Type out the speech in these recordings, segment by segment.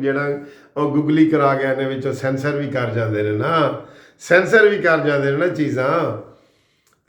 ਜਿਹੜਾ ਉਹ ਗੁਗਲੀ ਕਰਾ ਗਿਆ ਨੇ ਵਿੱਚੋਂ ਸੈਂਸਰ ਵੀ ਕਰ ਜਾਂਦੇ ਨੇ ਨਾ, ਸੈਂਸਰ ਵੀ ਕਰ ਜਾਂਦੇ ਨੇ ਨਾ ਚੀਜ਼ਾਂ।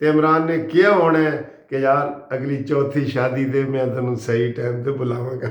ਤੇ ਇਮਰਾਨ ਨੇ ਕਿਹਾ ਹੋਣਾ ਕਿ ਯਾਰ ਅਗਲੀ ਚੌਥੀ ਸ਼ਾਦੀ ਤੇ ਮੈਂ ਤੈਨੂੰ ਸਹੀ ਟਾਈਮ ਤੇ ਬੁਲਾਵਾਂਗਾ।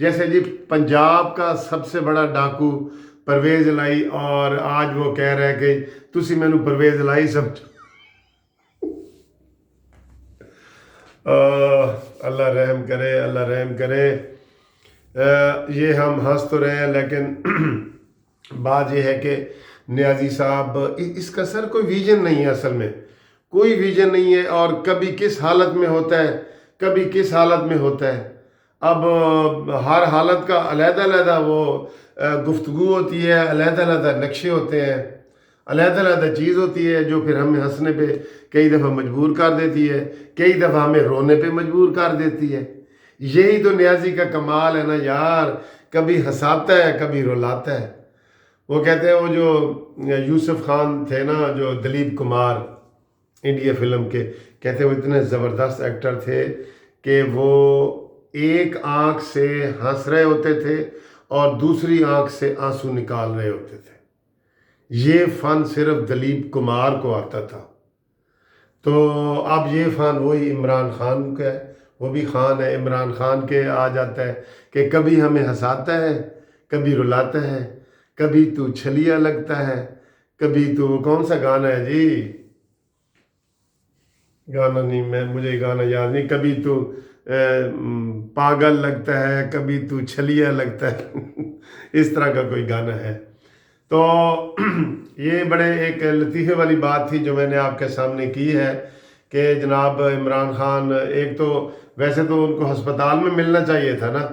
جیسے جی پنجاب کا سب سے بڑا ڈاکو پرویز الہی، اور آج وہ کہہ رہے کہ تسی مینو پرویز الہی سمجھو۔ اللہ رحم کرے، اللہ رحم کرے۔ یہ ہم ہنس تو رہے ہیں، لیکن بات یہ ہے کہ نیازی صاحب اس کا سر کوئی ویژن نہیں ہے، اصل میں کوئی ویژن نہیں ہے، اور کبھی کس حالت میں ہوتا ہے، کبھی کس حالت میں ہوتا ہے۔ اب ہر حالت کا علیحدہ علیحدہ وہ گفتگو ہوتی ہے، علیحدہ علیحدہ نقشے ہوتے ہیں، علیحدہ علیحدہ چیز ہوتی ہے جو پھر ہمیں ہنسنے پہ کئی دفعہ مجبور کر دیتی ہے، کئی دفعہ ہمیں رونے پہ مجبور کر دیتی ہے۔ یہی تو نیازی کا کمال ہے نا یار، کبھی ہنساتا ہے کبھی رلاتا ہے۔ وہ کہتے ہیں، وہ جو یوسف خان تھے نا، جو دلیپ کمار انڈیا فلم کے، کہتے ہیں وہ اتنے زبردست ایکٹر تھے کہ وہ ایک آنکھ سے ہنس رہے ہوتے تھے اور دوسری آنکھ سے آنسو نکال رہے ہوتے تھے۔ یہ فن صرف دلیپ کمار کو آتا تھا۔ تو اب یہ فن وہی عمران خان کا ہے، وہ بھی خان ہے، عمران خان کے آ جاتا ہے کہ کبھی ہمیں ہنساتا ہے کبھی رلاتا ہے، کبھی تو چھلیا لگتا ہے، کبھی تو کون سا گانا ہے جی، گانا نہیں، مجھے گانا یاد نہیں، کبھی تو پاگل لگتا ہے کبھی تو چھلیا لگتا ہے اس طرح کا کوئی گانا ہے۔ تو یہ بڑے ایک لطیفے والی بات تھی جو میں نے آپ کے سامنے کی ہے کہ جناب عمران خان، ایک تو ویسے تو ان کو ہسپتال میں ملنا چاہیے تھا نا،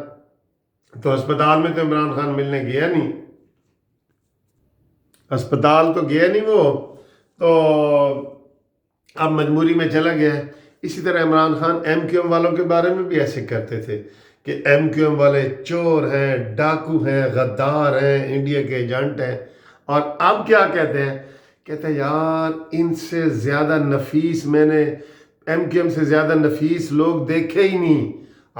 تو ہسپتال میں تو عمران خان ملنے گیا نہیں، ہسپتال تو گیا نہیں وہ، تو اب مجبوری میں چلا گیا ہے۔ اسی طرح Imran Khan M Q M والوں کے بارے میں بھی ایسے کرتے تھے کہ ایم کیو ایم والے چور ہیں، ڈاکو ہیں، غدار ہیں، انڈیا کے ایجنٹ ہیں، اور اب کیا کہتے ہیں، کہتے ہیں یار ان سے زیادہ نفیس میں نے ایم کیو ایم سے زیادہ نفیس لوگ دیکھے ہی نہیں۔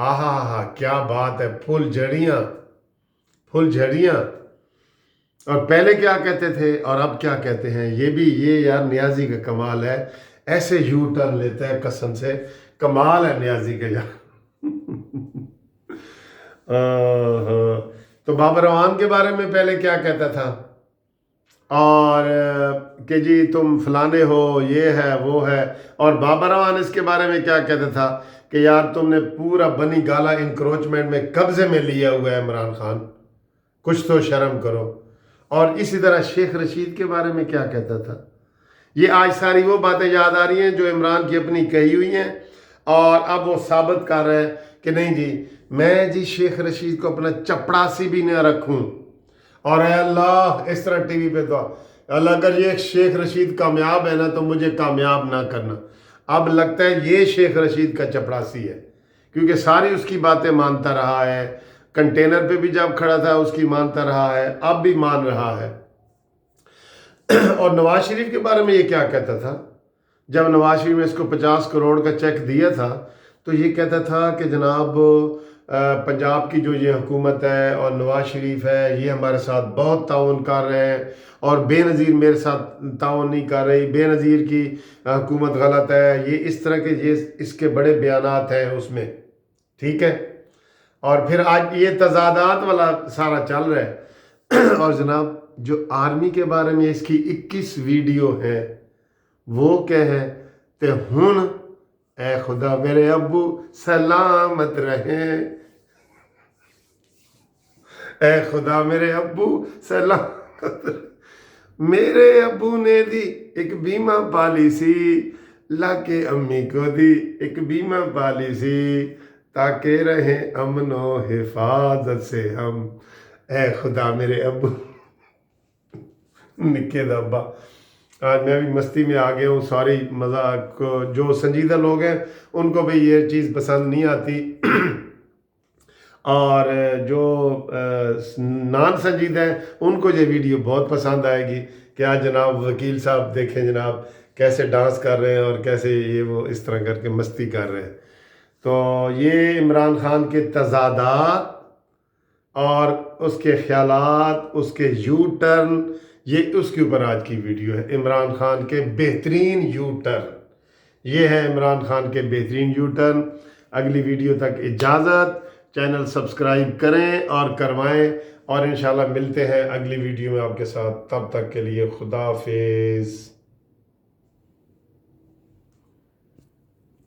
آہا ہا، کیا بات ہے، پھول جھڑیاں، پھول جھڑیاں۔ اور پہلے کیا کہتے تھے اور اب کیا کہتے ہیں، یہ یار نیازی کا کمال ہے، ایسے یو ٹرن لیتا ہے قسم سے، کمال ہے نیازی کا یار۔ تو بابر اعوان کے بارے میں پہلے کیا کہتا تھا، اور کہ جی تم فلانے ہو، یہ ہے وہ ہے، اور بابر اعوان اس کے بارے میں کیا کہتا تھا کہ یار تم نے پورا بنی گالا انکروچمنٹ میں قبضے میں لیا ہوا ہے عمران خان، کچھ تو شرم کرو۔ اور اسی طرح شیخ رشید کے بارے میں کیا کہتا تھا۔ یہ آج ساری وہ باتیں یاد آ رہی ہیں جو عمران کی اپنی کہی ہوئی ہیں، اور اب وہ ثابت کر رہے ہیں کہ نہیں جی میں جی شیخ رشید کو اپنا چپڑاسی بھی نہ رکھوں، اور اے اللہ اس طرح ٹی وی پہ تو اللہ اگر یہ شیخ رشید کامیاب ہے نا تو مجھے کامیاب نہ کرنا۔ اب لگتا ہے یہ شیخ رشید کا چپڑاسی ہے، کیونکہ ساری اس کی باتیں مانتا رہا ہے، کنٹینر پہ بھی جب کھڑا تھا اس کی مانتا رہا ہے، اب بھی مان رہا ہے۔ اور نواز شریف کے بارے میں یہ کیا کہتا تھا، جب نواز شریف نے اس کو 50 کروڑ کا چیک دیا تھا تو یہ کہتا تھا کہ جناب پنجاب کی جو یہ حکومت ہے اور نواز شریف ہے یہ ہمارے ساتھ بہت تعاون کر رہے ہیں، اور بے نظیر میرے ساتھ تعاون نہیں کر رہی، بے نظیر کی حکومت غلط ہے، یہ اس طرح کے یہ اس کے بڑے بیانات ہیں اس میں، ٹھیک ہے۔ اور پھر آج یہ تضادات والا سارا چل رہا ہے۔ اور جناب جو آرمی کے بارے میں اس کی 21 ویڈیو ہے، وہ کیا ہے تے ہن اے خدا میرے ابو سلامت رہیں، اے خدا میرے ابو سلامت رہیں، میرے ابو نے دی ایک بیمہ پالیسی، لا کے امی کو دی ایک بیمہ پالیسی، تاکہ رہیں امن و حفاظت سے ہم، اے خدا میرے ابو۔ نکے دا ابا، آج میں بھی مستی میں آ گیا ہوں، ساری مذاق، جو سنجیدہ لوگ ہیں ان کو بھی یہ چیز پسند نہیں آتی، اور جو نان سنجیدہ ہیں ان کو یہ ویڈیو بہت پسند آئے گی کہ آج جناب وکیل صاحب دیکھیں جناب کیسے ڈانس کر رہے ہیں اور کیسے یہ وہ اس طرح کر کے مستی کر رہے ہیں۔ تو یہ عمران خان کے تضادات اور اس کے خیالات، اس کے یو ٹرن، یہ اس کے اوپر آج کی ویڈیو ہے، عمران خان کے بہترین یو ٹرن، یہ ہے عمران خان کے بہترین یو ٹرن۔ اگلی ویڈیو تک اجازت، چینل سبسکرائب کریں اور کروائیں، اور انشاءاللہ ملتے ہیں اگلی ویڈیو میں آپ کے ساتھ، تب تک کے لیے خدا حافظ۔